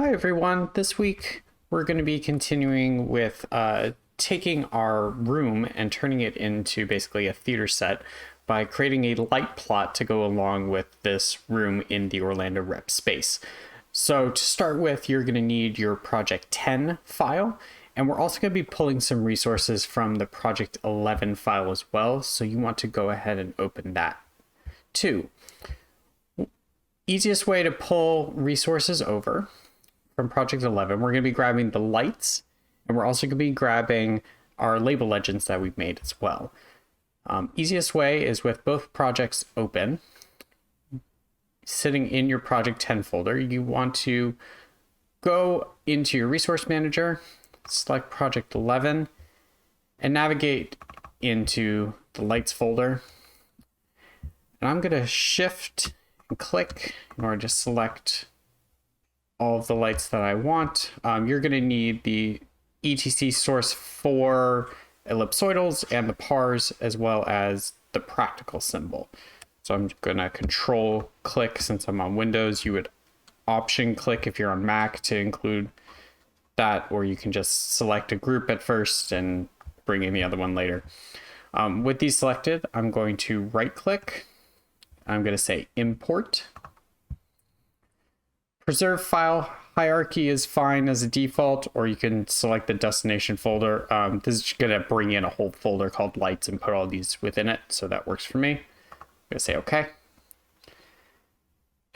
Hi everyone. This week we're going to be continuing with taking our room and turning it into basically a theater set by creating a light plot to go along with this room in the Orlando Rep space. So to start with, you're going to need your Project 10 file, and we're also going to be pulling some resources from the Project 11 file as well, so you want to go ahead and open that too. Easiest way to pull resources over from Project 11, we're going to be grabbing the lights, and we're also going to be grabbing our label legends that we've made as well. Easiest way is with both projects open, sitting in your Project 10 folder. You want to go into your resource manager, select Project 11, and navigate into the lights folder. And I'm going to shift and click in order to select all of the lights that I want. You're going to need the etc source for ellipsoidals and the pars, as well as the practical symbol. So I'm going to control click since I'm on Windows. You would option click if you're on Mac to include that, or you can just select a group at first and bring in the other one later. With these selected, I'm going to right click. I'm going to say import. Preserve file hierarchy is fine as a default, or you can select the destination folder. This is going to bring in a whole folder called lights and put all these within it, so that works for me. I'm going to say OK.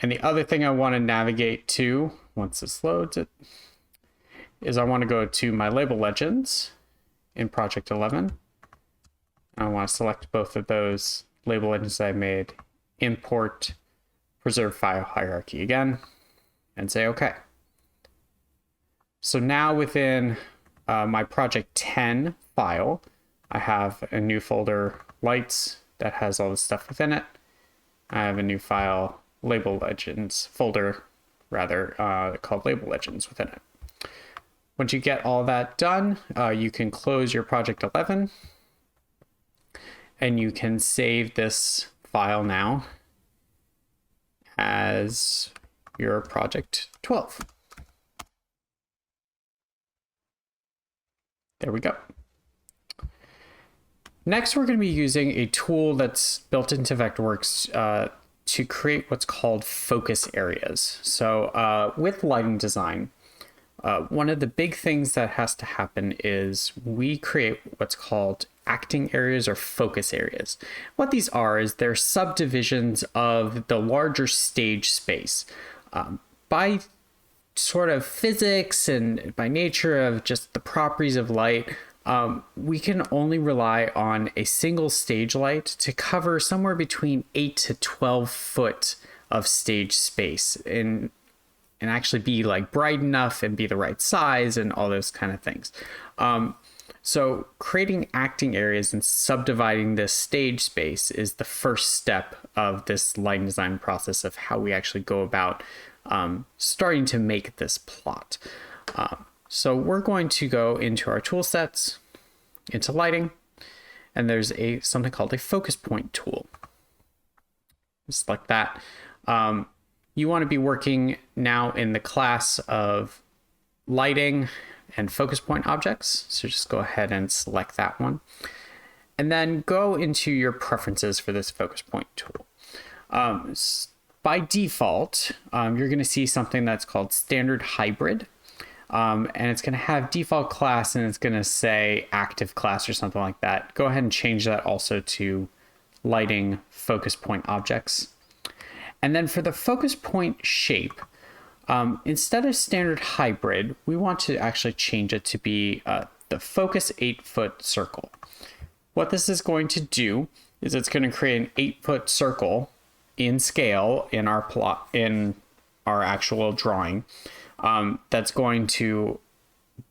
And the other thing I want to navigate to, once this loads it, is I want to go to my label legends in Project 11. I want to select both of those label legends that I made, import, preserve file hierarchy again, and say OK. So now within my Project 10 file, I have a new folder, lights, that has all the stuff within it. I have a new file, label legends folder, rather, called label legends within it. Once you get all that done, you can close your Project 11, and you can save this file now as your Project 12. There we go. Next, we're going to be using a tool that's built into Vectorworks to create what's called focus areas. So with lighting design, one of the big things that has to happen is we create what's called acting areas or focus areas. What these are is they're subdivisions of the larger stage space. By sort of physics and by nature of just the properties of light, we can only rely on a single stage light to cover somewhere between 8 to 12 foot of stage space and actually be like bright enough and be the right size and all those kind of things. So creating acting areas and subdividing this stage space is the first step of this lighting design process of how we actually go about starting to make this plot. So we're going to go into our tool sets, into lighting, and there's something called a focus point tool. Just like that. You want to be working now in the class of lighting and focus point objects. So just go ahead and select that one. And then go into your preferences for this focus point tool. By default, you're going to see something that's called standard hybrid. And it's going to have default class and it's going to say active class or something like that. Go ahead and change that also to lighting focus point objects. And then for the focus point shape, instead of standard hybrid, we want to actually change it to be the focus 8-foot circle. What this is going to do is it's going to create an 8-foot circle in scale in our plot, in our actual drawing. That's going to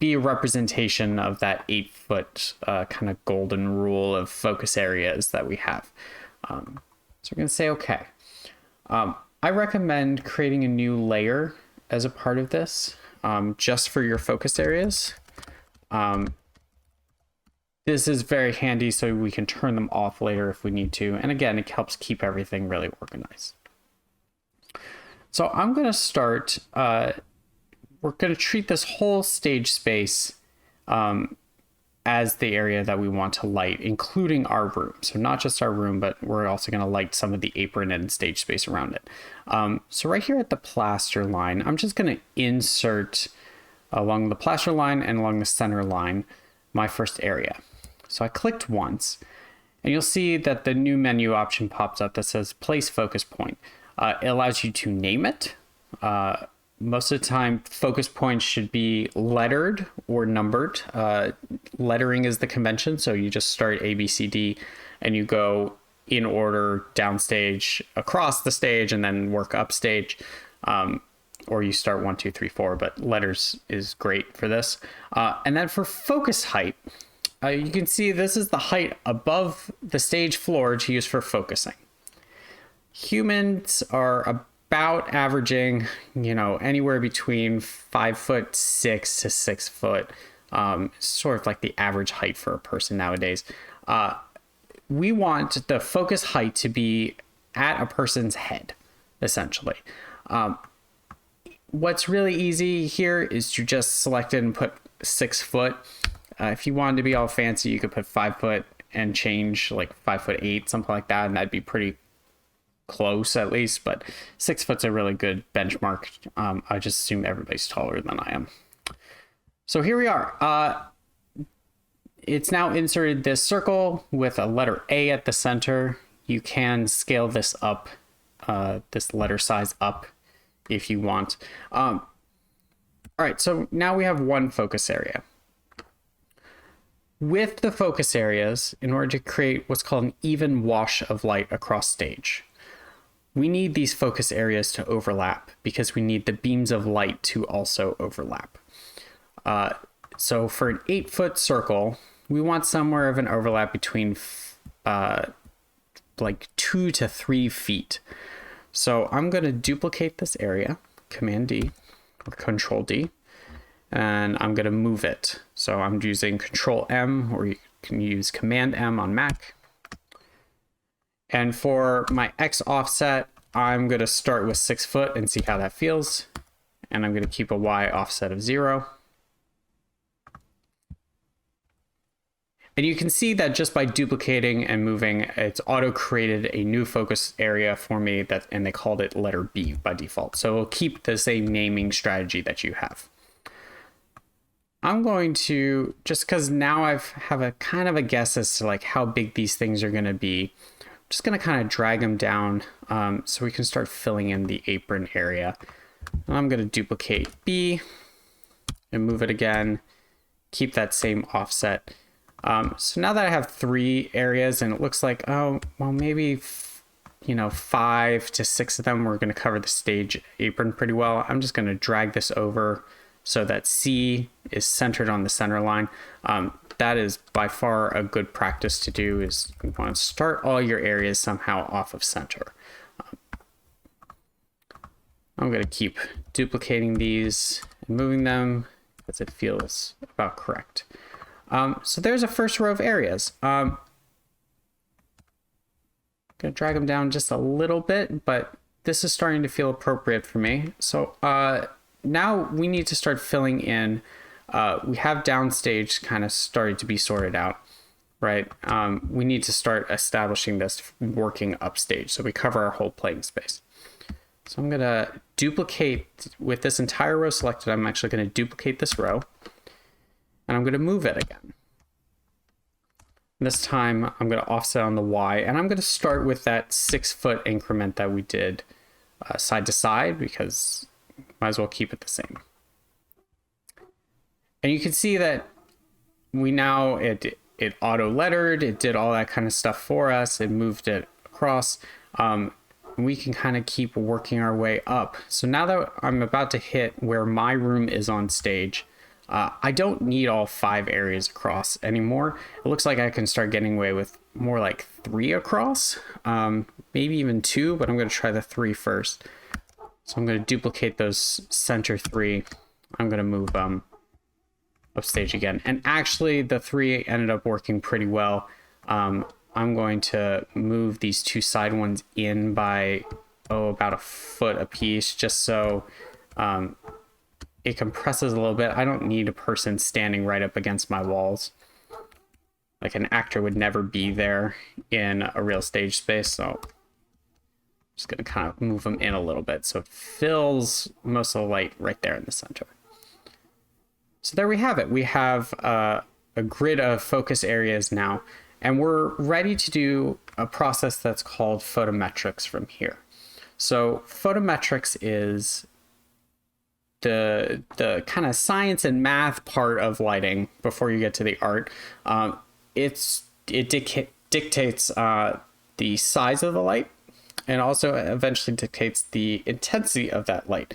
be a representation of that 8-foot kind of golden rule of focus areas that we have. So we're going to say OK. I recommend creating a new layer as a part of this, just for your focus areas. This is very handy so we can turn them off later if we need to. And again, it helps keep everything really organized. So I'm going to start we're going to treat this whole stage space as the area that we want to light, including our room. So not just our room, but we're also going to light some of the apron and stage space around it. So right here at the plaster line, I'm just going to insert along the plaster line and along the center line my first area. So I clicked once, and you'll see that the new menu option pops up that says place focus point. It allows you to name it. Most of the time, focus points should be lettered or numbered. Lettering is the convention, so you just start A, B, C, D, and you go in order downstage across the stage and then work upstage. Or you start 1, 2, 3, 4, but letters is great for this. And then for focus height, you can see this is the height above the stage floor to use for focusing. Humans are about averaging, anywhere between 5'6" to 6 foot, sort of like the average height for a person nowadays. We want the focus height to be at a person's head, essentially. What's really easy here is to just select it and put 6 foot. If you wanted to be all fancy, you could put 5 foot and change, like 5'8", something like that, and that'd be pretty close at least, but 6 foot's a really good benchmark. I just assume everybody's taller than I am. So here we are. It's now inserted this circle with a letter A at the center. You can scale this up, this letter size up if you want. All right, so now we have one focus area. With the focus areas, in order to create what's called an even wash of light across stage, we need these focus areas to overlap because we need the beams of light to also overlap. So for an 8-foot circle, we want somewhere of an overlap between like 2 to 3 feet. So I'm going to duplicate this area, Command D or Control D, and I'm going to move it. So I'm using Control M, or you can use Command M on Mac. And for my X offset, I'm going to start with 6 foot and see how that feels. And I'm going to keep a Y offset of 0. And you can see that just by duplicating and moving, it's auto-created a new focus area for me, and they called it letter B by default. So it'll keep the same naming strategy that you have. I'm going to, just because now I have a kind of a guess as to like how big these things are going to be, just going to kind of drag them down so we can start filling in the apron area. And I'm going to duplicate B and move it again, keep that same offset. So now that I have 3 areas and it looks like, oh, well, maybe, 5 to 6 of them, we're going to cover the stage apron pretty well. I'm just going to drag this over so that C is centered on the center line. That is by far a good practice to do, is you want to start all your areas somehow off of center. I'm going to keep duplicating these and moving them as it feels about correct. So there's a first row of areas. I'm going to drag them down just a little bit, but this is starting to feel appropriate for me. So now we need to start filling in. We have downstage kind of started to be sorted out, right? We need to start establishing this working upstage, so we cover our whole playing space. So I'm going to duplicate, with this entire row selected, I'm actually going to duplicate this row, and I'm going to move it again. This time I'm going to offset on the Y, and I'm going to start with that 6 foot increment that we did side to side, because might as well keep it the same. And you can see that we now, it auto lettered, it did all that kind of stuff for us, it moved it across. We can kind of keep working our way up. So now that I'm about to hit where my room is on stage, I don't need all 5 areas across anymore. It looks like I can start getting away with more like 3 across, maybe even 2, but I'm going to try the 3 first. So I'm going to duplicate those center 3. I'm going to move upstage again. And actually the 3 ended up working pretty well. I'm going to move these 2 side ones in by, about a foot a piece, just so it compresses a little bit. I don't need a person standing right up against my walls. Like an actor would never be there in a real stage space, so I'm just gonna kind of move them in a little bit so it fills most of the light right there in the center. So there we have it. We have a grid of focus areas now, and we're ready to do a process that's called photometrics from here. So photometrics is the kind of science and math part of lighting before you get to the art. It dictates the size of the light, and also eventually dictates the intensity of that light.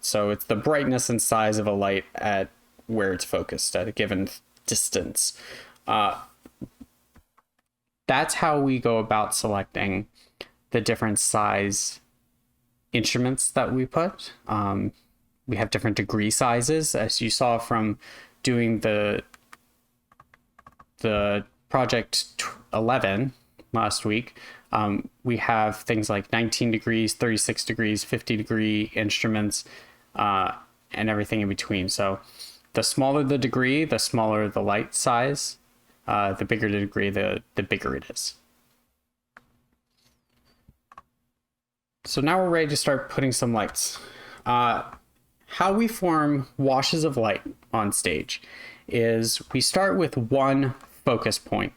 So it's the brightness and size of a light at where it's focused at a given distance. That's how we go about selecting the different size instruments that we put. We have different degree sizes, as you saw from doing the project 11 last week. We have things like 19 degrees, 36 degrees, 50 degree instruments, and everything in between. So the smaller the degree, the smaller the light size. The bigger the degree, the bigger it is. So now we're ready to start putting some lights. How we form washes of light on stage is we start with one focus point,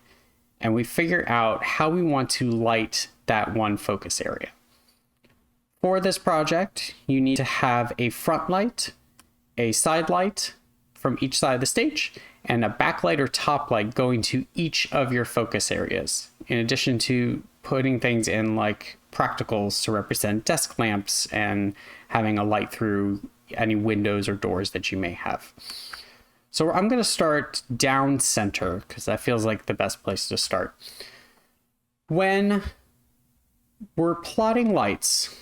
and we figure out how we want to light that one focus area. For this project, you need to have a front light, a side light from each side of the stage, and a backlight or top light going to each of your focus areas, in addition to putting things in like practicals to represent desk lamps and having a light through any windows or doors that you may have. So I'm going to start down center because that feels like the best place to start. When we're plotting lights,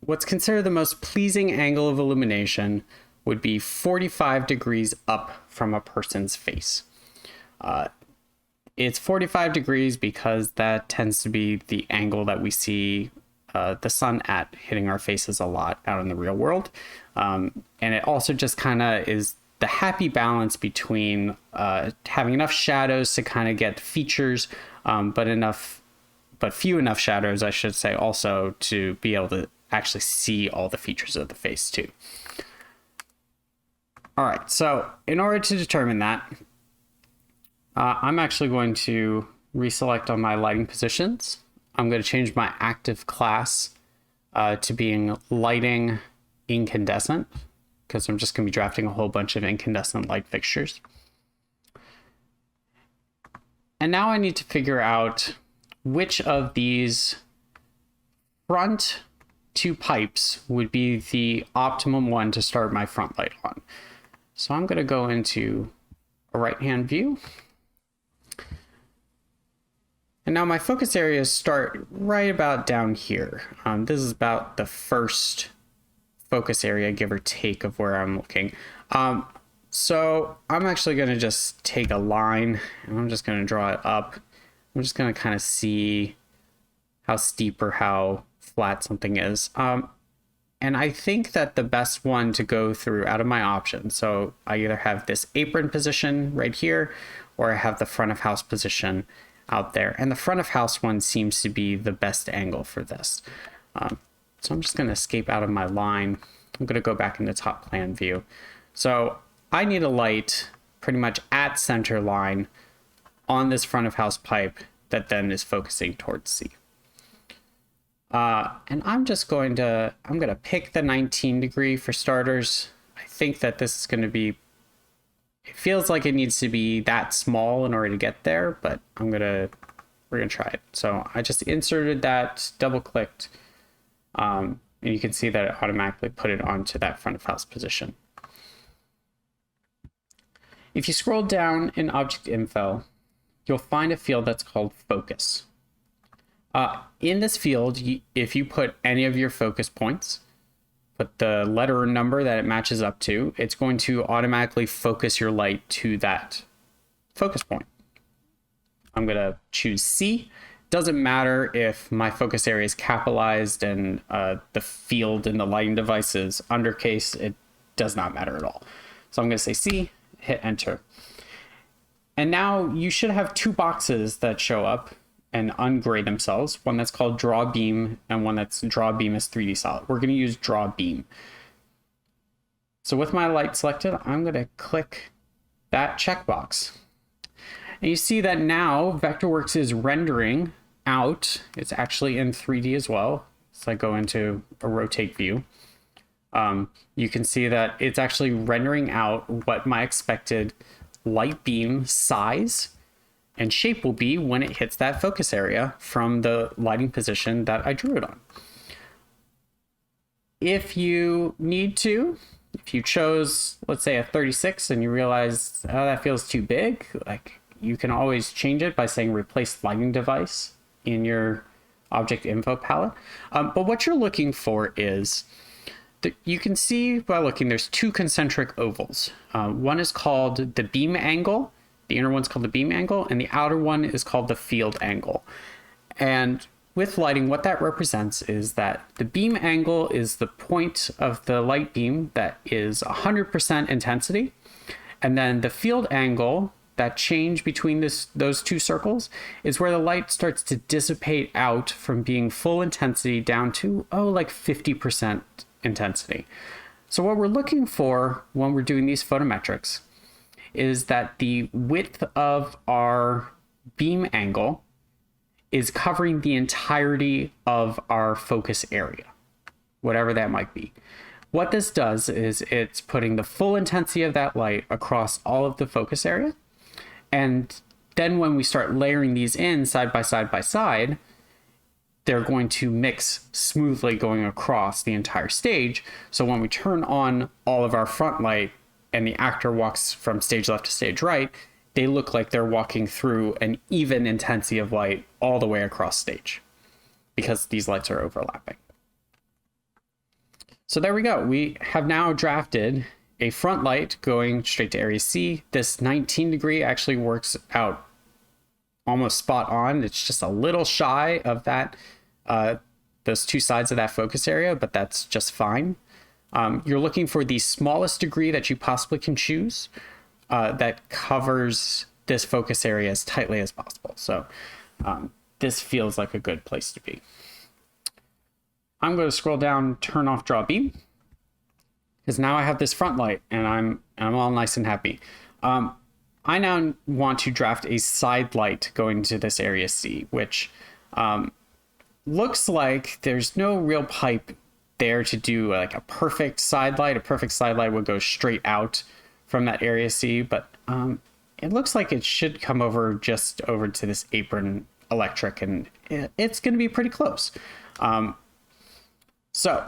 what's considered the most pleasing angle of illumination would be 45 degrees up from a person's face. It's 45 degrees because that tends to be the angle that we see the sun at hitting our faces a lot out in the real world. And it also just kind of is the happy balance between having enough shadows to kind of get features, but few enough shadows, I should say, also to be able to actually see all the features of the face too. All right, so in order to determine that, I'm actually going to reselect on my lighting positions. I'm going to change my active class to being lighting incandescent, because I'm just going to be drafting a whole bunch of incandescent light fixtures. And now I need to figure out which of these front two pipes would be the optimum one to start my front light on. So I'm going to go into a right-hand view. And now my focus areas start right about down here. This is about the first focus area, give or take, of where I'm looking. So I'm actually going to just take a line and I'm just going to draw it up. I'm just going to kind of see how steep or how flat something is. And I think that the best one to go through out of my options, so I either have this apron position right here, or I have the front of house position out there. And the front of house one seems to be the best angle for this. So I'm just going to escape out of my line. I'm going to go back into top plan view. So I need a light pretty much at center line on this front of house pipe that then is focusing towards C. And I'm going to pick the 19 degree for starters. I think that this is going to be, it feels like it needs to be that small in order to get there, but we're going to try it. So I just inserted that, double clicked, and you can see that it automatically put it onto that front of house position. If you scroll down in object info, you'll find a field that's called focus. In this field, if you put any of your focus points, put the letter or number that it matches up to, it's going to automatically focus your light to that focus point. I'm going to choose C Doesn't matter if my focus area is capitalized and the field in the lighting device is undercase. It does not matter at all. So I'm going to say C, hit enter. And now you should have two boxes that show up and ungray themselves. One that's called draw beam and one that's draw beam as 3D solid. We're going to use draw beam. So with my light selected, I'm going to click that checkbox. And you see that now Vectorworks is rendering out. It's actually in 3D as well. So I go into a rotate view. You can see that it's actually rendering out what my expected light beam size and shape will be when it hits that focus area from the lighting position that I drew it on. If you need to, if you chose, let's say a 36 and you realize, oh, that feels too big, like you can always change it by saying replace lighting device in your object info palette. But what you're looking for is, you can see by looking, there's two concentric ovals. One is called the beam angle. The inner one's called the beam angle, and the outer one is called the field angle. And with lighting, what that represents is that the beam angle is the point of the light beam that is 100% intensity. And then the field angle, that change between those two circles, is where the light starts to dissipate out from being full intensity down to, like 50% intensity. So what we're looking for when we're doing these photometrics is that the width of our beam angle is covering the entirety of our focus area, whatever that might be. What this does is it's putting the full intensity of that light across all of the focus area. And then when we start layering these in side by side by side, they're going to mix smoothly going across the entire stage. So when we turn on all of our front light and the actor walks from stage left to stage right, they look like they're walking through an even intensity of light all the way across stage because these lights are overlapping. So there we go. We have now drafted a front light going straight to area C. This 19 degree actually works out almost spot on. It's just a little shy of that, those two sides of that focus area, but that's just fine. You're looking for the smallest degree that you possibly can choose that covers this focus area as tightly as possible. So this feels like a good place to be. I'm going to scroll down, turn off draw beam, because now I have this front light and I'm all nice and happy. I now want to draft a side light going to this area C, which looks like there's no real pipe there to do like a perfect side light. A perfect side light would go straight out from that area C, but it looks like it should come over just over to this apron electric, and it's going to be pretty close. So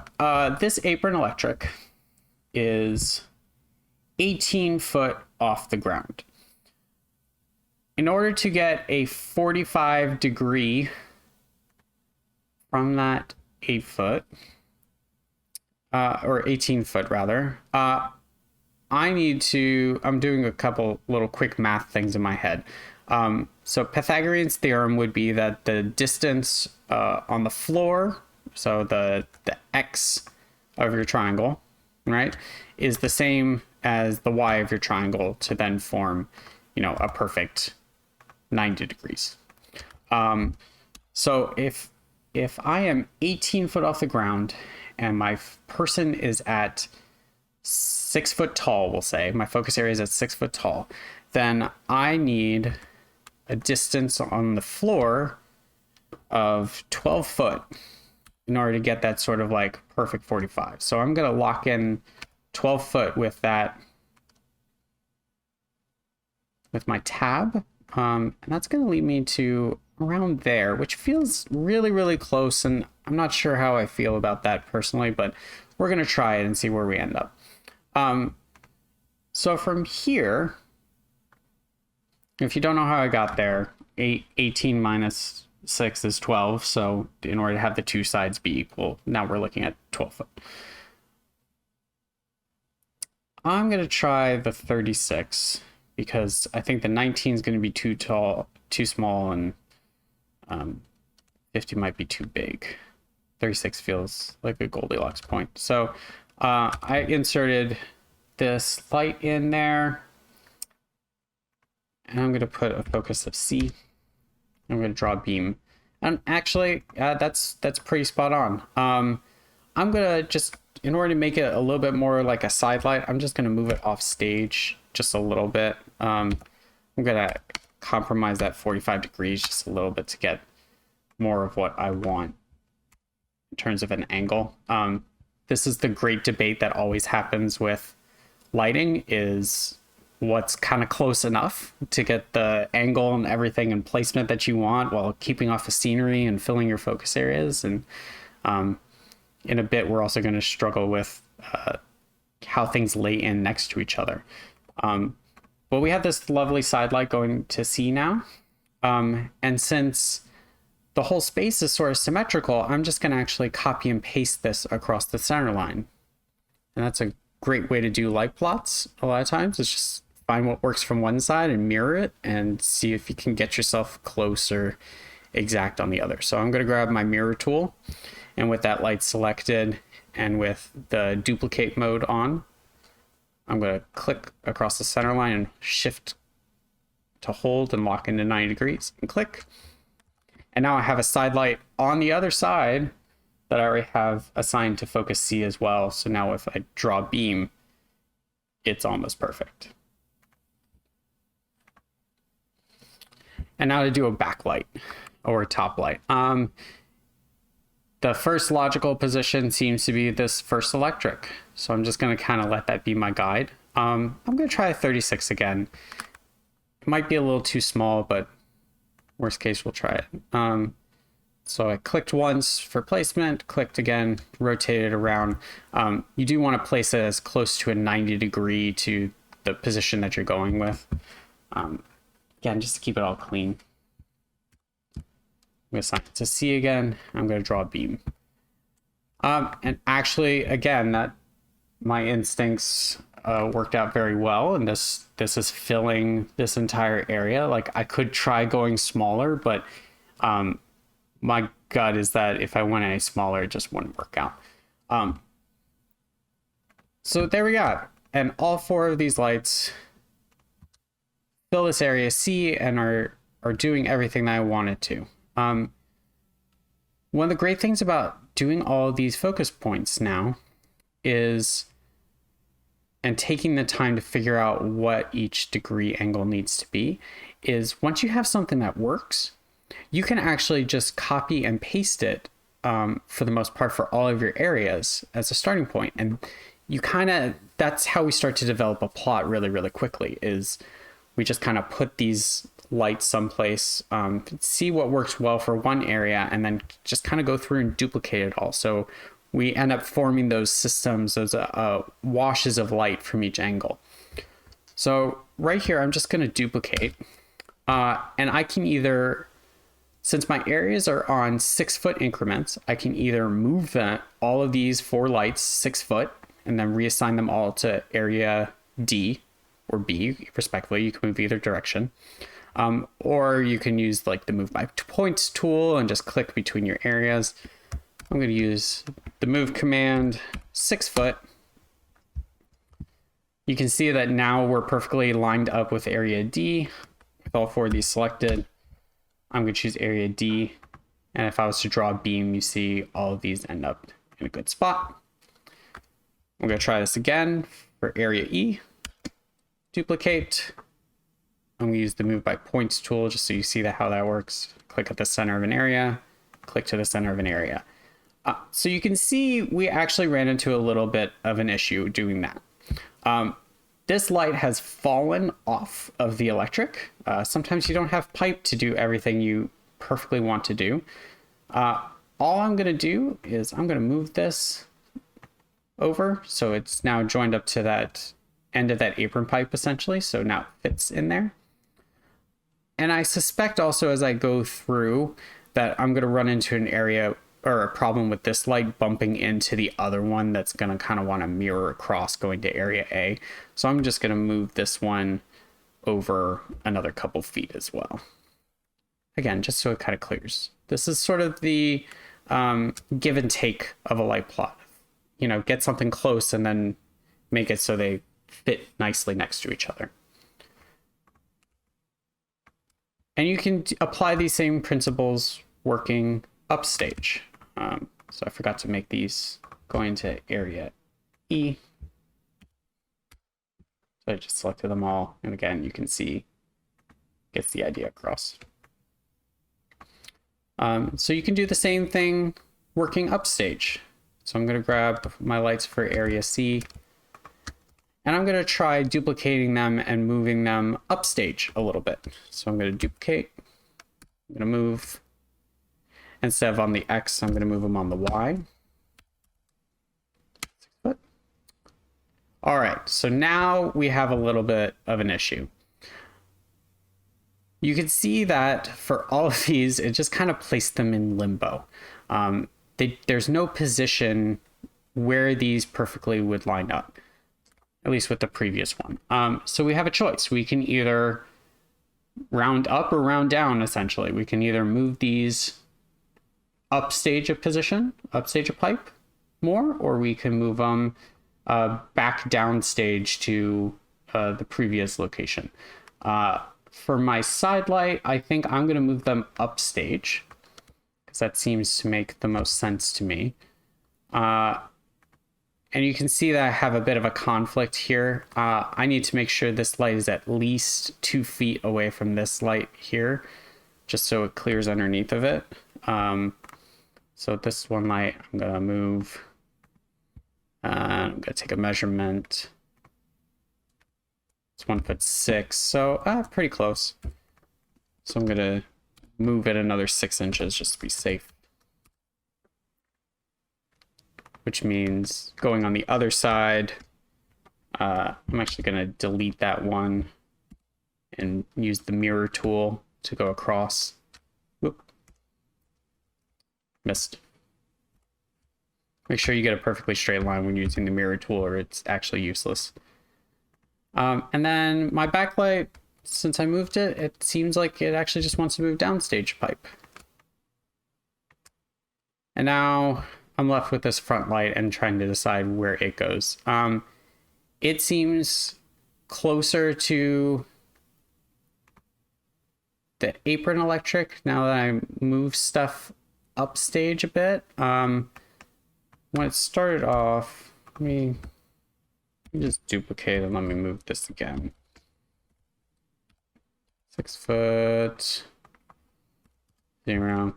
this apron electric is 18 foot off the ground. In order to get a 45 degree from that 8 foot, or 18 foot rather, I'm doing a couple little quick math things in my head. So Pythagorean's theorem would be that the distance on the floor, so the x of your triangle, right, is the same as the y of your triangle to then form, a perfect 90 degrees. So if I am 18 foot off the ground and my person is at 6 foot tall, we'll say, my focus area is at 6 foot tall, then I need a distance on the floor of 12 foot in order to get that sort of like perfect 45. So I'm going to lock in 12 foot with that, with my tab. And that's going to lead me to around there, which feels really, really close. And I'm not sure how I feel about that personally, but we're going to try it and see where we end up. So from here, if you don't know how I got there, 18 minus 6 is 12. So in order to have the two sides be equal, now we're looking at 12 foot. I'm going to try the 36 because I think the 19 is going to be too tall, too small, and 50 might be too big. 36 feels like a Goldilocks point. So I inserted this light in there, and I'm going to put a focus of C. I'm going to draw a beam, and actually that's pretty spot on. I'm going to just, in order to make it a little bit more like a side light, I'm just going to move it off stage just a little bit. I'm going to compromise that 45 degrees just a little bit to get more of what I want in terms of an angle. This is the great debate that always happens with lighting, is what's kind of close enough to get the angle and everything and placement that you want while keeping off the scenery and filling your focus areas. And in a bit, we're also going to struggle with how things lay in next to each other. But we have this lovely side light going to C now. And since the whole space is sort of symmetrical, I'm just going to actually copy and paste this across the center line. And that's a great way to do light plots a lot of times. It's just find what works from one side and mirror it and see if you can get yourself close or exact on the other. So I'm going to grab my mirror tool, and with that light selected and with the duplicate mode on, I'm going to click across the center line and shift to hold and lock into 90 degrees and click. And now I have a side light on the other side that I already have assigned to focus C as well. So now if I draw a beam, it's almost perfect. And now to do a backlight or a top light. The first logical position seems to be this first electric. So I'm just going to kind of let that be my guide. I'm going to try a 36 again. It might be a little too small, but worst case, we'll try it. So I clicked once for placement, clicked again, rotated around. You do want to place it as close to a 90 degree to the position that you're going with. Again, just to keep it all clean. I'm going to assign it to C again. I'm going to draw a beam. And actually, again, that my instincts worked out very well. And this is filling this entire area. Like, I could try going smaller, but my gut is that if I went any smaller, it just wouldn't work out. So there we go. And all four of these lights fill this area C and are doing everything that I wanted to. One of the great things about doing all of these focus points now is, and taking the time to figure out what each degree angle needs to be, is once you have something that works, you can actually just copy and paste it for the most part for all of your areas as a starting point. And you that's how we start to develop a plot really, really quickly, is we just kind of put these lights someplace, see what works well for one area, and then just kind of go through and duplicate it all. So we end up forming those systems, those washes of light from each angle. So right here, I'm just going to duplicate, and I can either, since my areas are on 6-foot increments, I can either move all of these 4 lights 6 foot and then reassign them all to area D or B, respectively. You can move either direction. Or you can use like the move by points tool and just click between your areas. I'm going to use the move command 6 foot. You can see that now we're perfectly lined up with area D with all 4 of these selected. I'm going to choose area D. And if I was to draw a beam, you see all of these end up in a good spot. I'm going to try this again for area E. Duplicate. I'm going to use the move by points tool just so you see how that works. Click at the center of an area, click to the center of an area. So you can see we actually ran into a little bit of an issue doing that. This light has fallen off of the electric. Sometimes you don't have pipe to do everything you perfectly want to do. All I'm going to do is I'm going to move this over so it's now joined up to that end of that apron pipe essentially. So now it fits in there. And I suspect also as I go through that I'm going to run into an area or a problem with this light bumping into the other one that's going to kind of want to mirror across going to area A. So I'm just going to move this one over another couple feet as well. again, just so it kind of clears. This is sort of the give and take of a light plot. You know, get something close and then make it so they fit nicely next to each other. And you can apply these same principles working upstage. So I forgot to make these going to area E. So I just selected them all. And again, you can see, gets the idea across. So you can do the same thing working upstage. So I'm going to grab my lights for area C. And I'm going to try duplicating them and moving them upstage a little bit. So I'm going to duplicate. I'm going to move. Instead of on the X, I'm going to move them on the Y. 6 foot. All right, so now we have a little bit of an issue. You can see that for all of these, it just kind of placed them in limbo. There's no position where these perfectly would line up, at least with the previous one. So we have a choice. We can either round up or round down, essentially. We can either move these upstage a position, upstage a pipe more, or we can move them back downstage to the previous location. For my side light, I think I'm going to move them upstage because that seems to make the most sense to me. And you can see that I have a bit of a conflict here. I need to make sure this light is at least 2 feet away from this light here, just so it clears underneath of it. So this one light, I'm going to move. I'm going to take a measurement. It's 1'6", so pretty close. So I'm going to move it another 6 inches just to be safe. Which means going on the other side, I'm actually going to delete that one and use the mirror tool to go across. Whoop. Missed. Make sure you get a perfectly straight line when using the mirror tool or it's actually useless. And then my backlight, since I moved it, it seems like it actually just wants to move downstage pipe. And now I'm left with this front light and trying to decide where it goes. It seems closer to the apron electric now that I move stuff upstage a bit. When it started off, let me just duplicate and let me move this again. 6 foot, 0.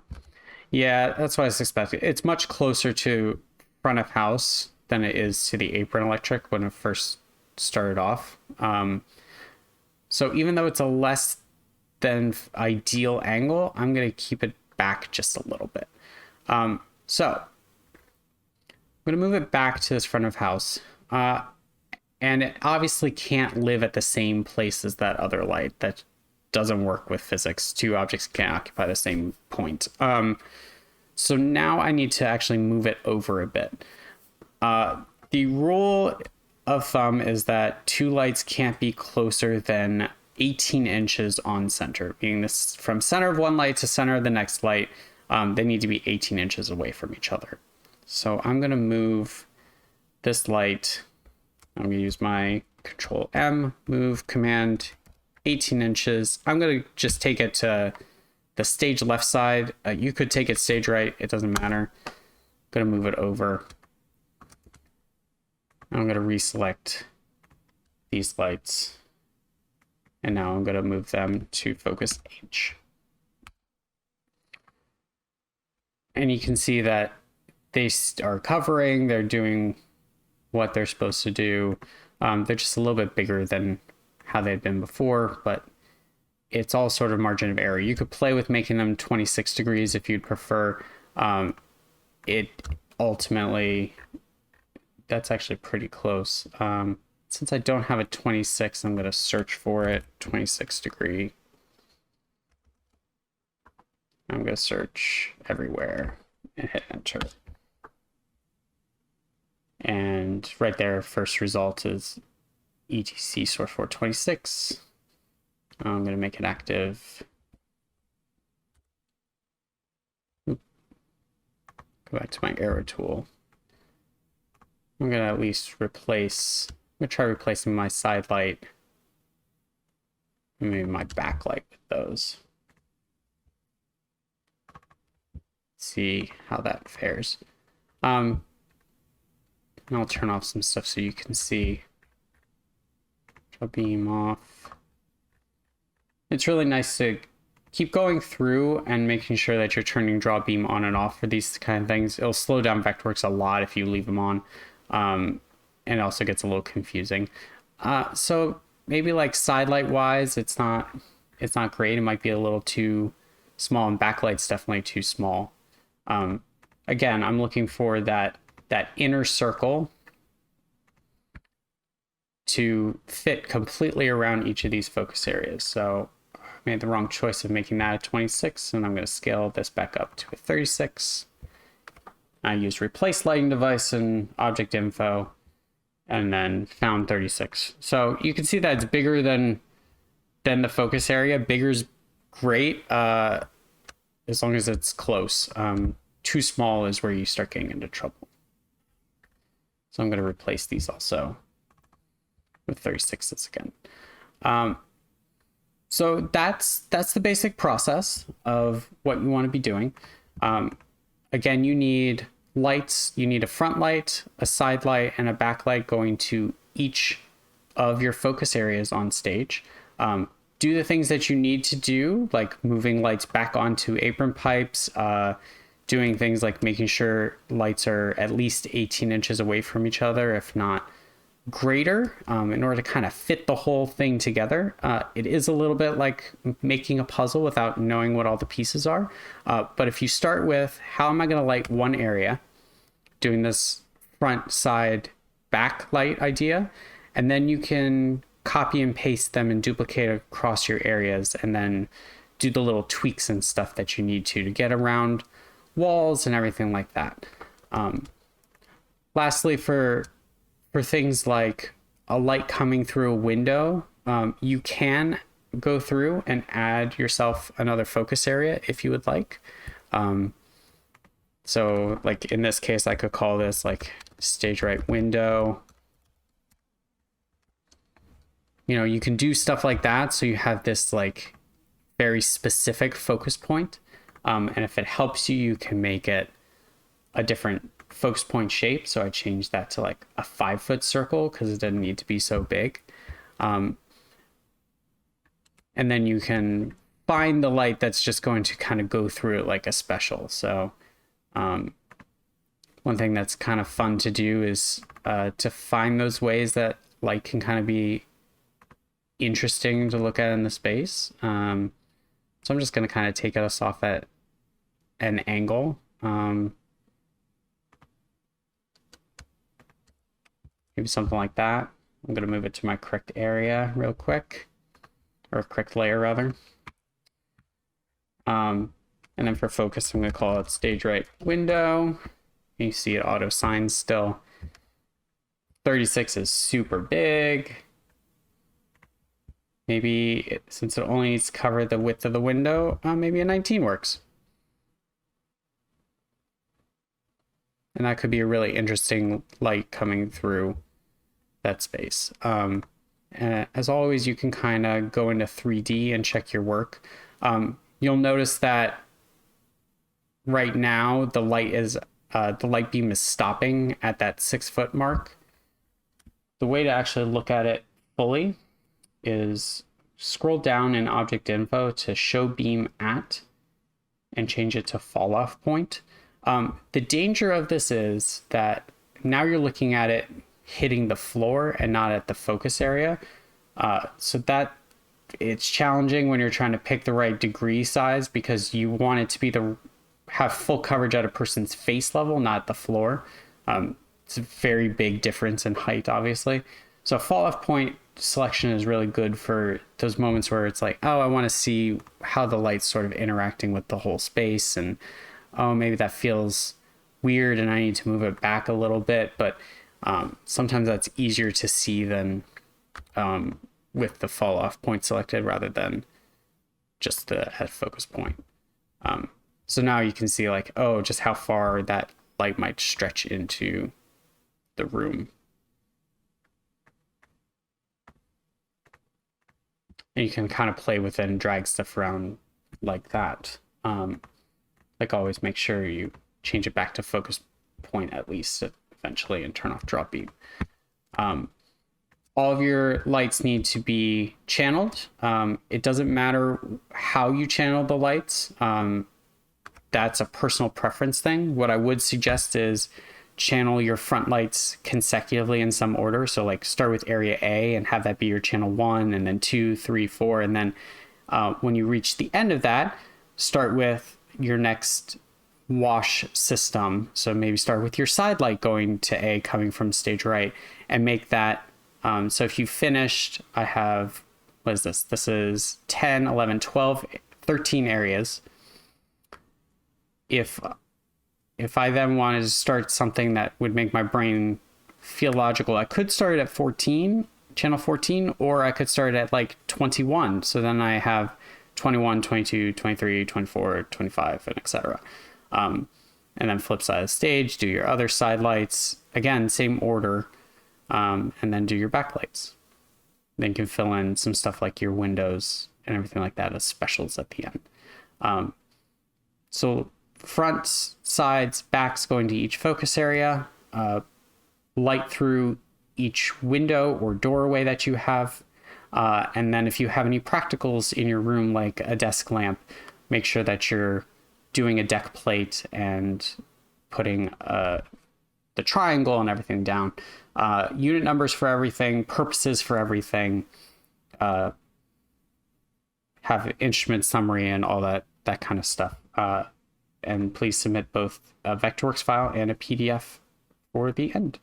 Yeah, that's what I was expecting. It's much closer to front of house than it is to the apron electric when it first started off. So even though it's a less than ideal angle, I'm going to keep it back just a little bit. So I'm going to move it back to this front of house. And it obviously can't live at the same place as that other light. That doesn't work with physics. 2 objects can't occupy the same point. So now I need to actually move it over a bit. The rule of thumb is that 2 lights can't be closer than 18 inches on center, meaning this from center of one light to center of the next light, they need to be 18 inches away from each other. So I'm going to move this light. I'm going to use my Control M, move command 18 inches. I'm going to just take it to the stage left side. You could take it stage right. It doesn't matter. I'm going to move it over. I'm going to reselect these lights. And now I'm going to move them to focus H. And you can see that they are covering, they're doing what they're supposed to do. They're just a little bit bigger than how they'd been before, but it's all sort of margin of error. You could play with making them 26 degrees if you'd prefer. It ultimately, that's actually pretty close. Since I don't have a 26, I'm going to search for it, 26 degree. I'm going to search everywhere and hit enter. And right there, first result is etc source 426. I'm going to make it active. Go back to my arrow tool. I'm gonna at least replace, I'm gonna try replacing my side light and maybe my backlight with those. See how that fares. And I'll turn off some stuff so you can see. Draw beam off. It's really nice to keep going through and making sure that you're turning draw beam on and off for these kind of things. It'll slow down Vectorworks a lot if you leave them on. And it also gets a little confusing. So maybe like side light wise, it's not great. It might be a little too small, and backlight's definitely too small. Again, I'm looking for that inner circle to fit completely around each of these focus areas. So I made the wrong choice of making that a 26, and I'm going to scale this back up to a 36. I use replace lighting device and object info, and then found 36. So you can see that it's bigger than the focus area. Bigger's great, as long as it's close. Too small is where you start getting into trouble. So I'm going to replace these also with 36s again. So that's the basic process of what you want to be doing. Again, you need lights. You need a front light, a side light, and a backlight going to each of your focus areas on stage. Do the things that you need to do, like moving lights back onto apron pipes, doing things like making sure lights are at least 18 inches away from each other, if not greater, in order to kind of fit the whole thing together. It is a little bit like making a puzzle without knowing what all the pieces are. But if you start with, how am I going to light one area, doing this front, side, back light idea, and then you can copy and paste them and duplicate across your areas, and then do the little tweaks and stuff that you need to get around walls and everything like that. Lastly, for things like a light coming through a window, you can go through and add yourself another focus area if you would like. So like in this case, I could call this like stage right window. You know, you can do stuff like that, so you have this like very specific focus point. And if it helps you, you can make it a different focus point shape. So I changed that to like a 5-foot circle because it doesn't need to be so big. And then you can find the light that's just going to kind of go through it like a special. So one thing that's kind of fun to do is to find those ways that light can kind of be interesting to look at in the space. So I'm just going to kind of take us off at an angle. Maybe something like that. I'm going to move it to my correct area real quick, or correct layer rather. And then for focus, I'm going to call it stage right window. You see it auto signs still. 36 is super big. Maybe since it only needs to cover the width of the window, maybe a 19 works. And that could be a really interesting light coming through that space. And as always, you can kind of go into 3D and check your work. You'll notice that right now the light beam is stopping at that 6-foot mark. The way to actually look at it fully is scroll down in object info to show beam at and change it to fall off point. The danger of this is that now you're looking at it hitting the floor and not at the focus area. So that it's challenging when you're trying to pick the right degree size, because you want it to be have full coverage at a person's face level, not the floor. It's a very big difference in height, obviously. So fall off point selection is really good for those moments where it's like, oh, I want to see how the light's sort of interacting with the whole space, and oh, maybe that feels weird and I need to move it back a little bit. But sometimes that's easier to see than with the fall off point selected rather than just the at focus point. So now you can see like, oh, just how far that light might stretch into the room. And you can kind of play with it and drag stuff around like that. Like always, make sure you change it back to focus point at least eventually, and turn off drop beam. All of your lights need to be channeled. It doesn't matter how you channel the lights. That's a personal preference thing. What I would suggest is channel your front lights consecutively in some order. So like start with area A and have that be your channel 1, and then 2, 3, 4. And then when you reach the end of that, start with your next wash system. So maybe start with your side light going to A coming from stage right, and make that. So if you finished, I have, what is this? This is 10, 11, 12, 13 areas. If I then wanted to start something that would make my brain feel logical, I could start it at 14, channel 14, or I could start at like 21. So then I have 21, 22, 23, 24, 25, and etc. And then flip side of the stage, do your other side lights. Again, same order, and then do your backlights. Then you can fill in some stuff like your windows and everything like that as specials at the end. So fronts, sides, backs going to each focus area, light through each window or doorway that you have. And then if you have any practicals in your room, like a desk lamp, make sure that you're doing a deck plate and putting the triangle and everything down. Unit numbers for everything, purposes for everything, have instrument summary and all that kind of stuff. And please submit both a Vectorworks file and a PDF for the end.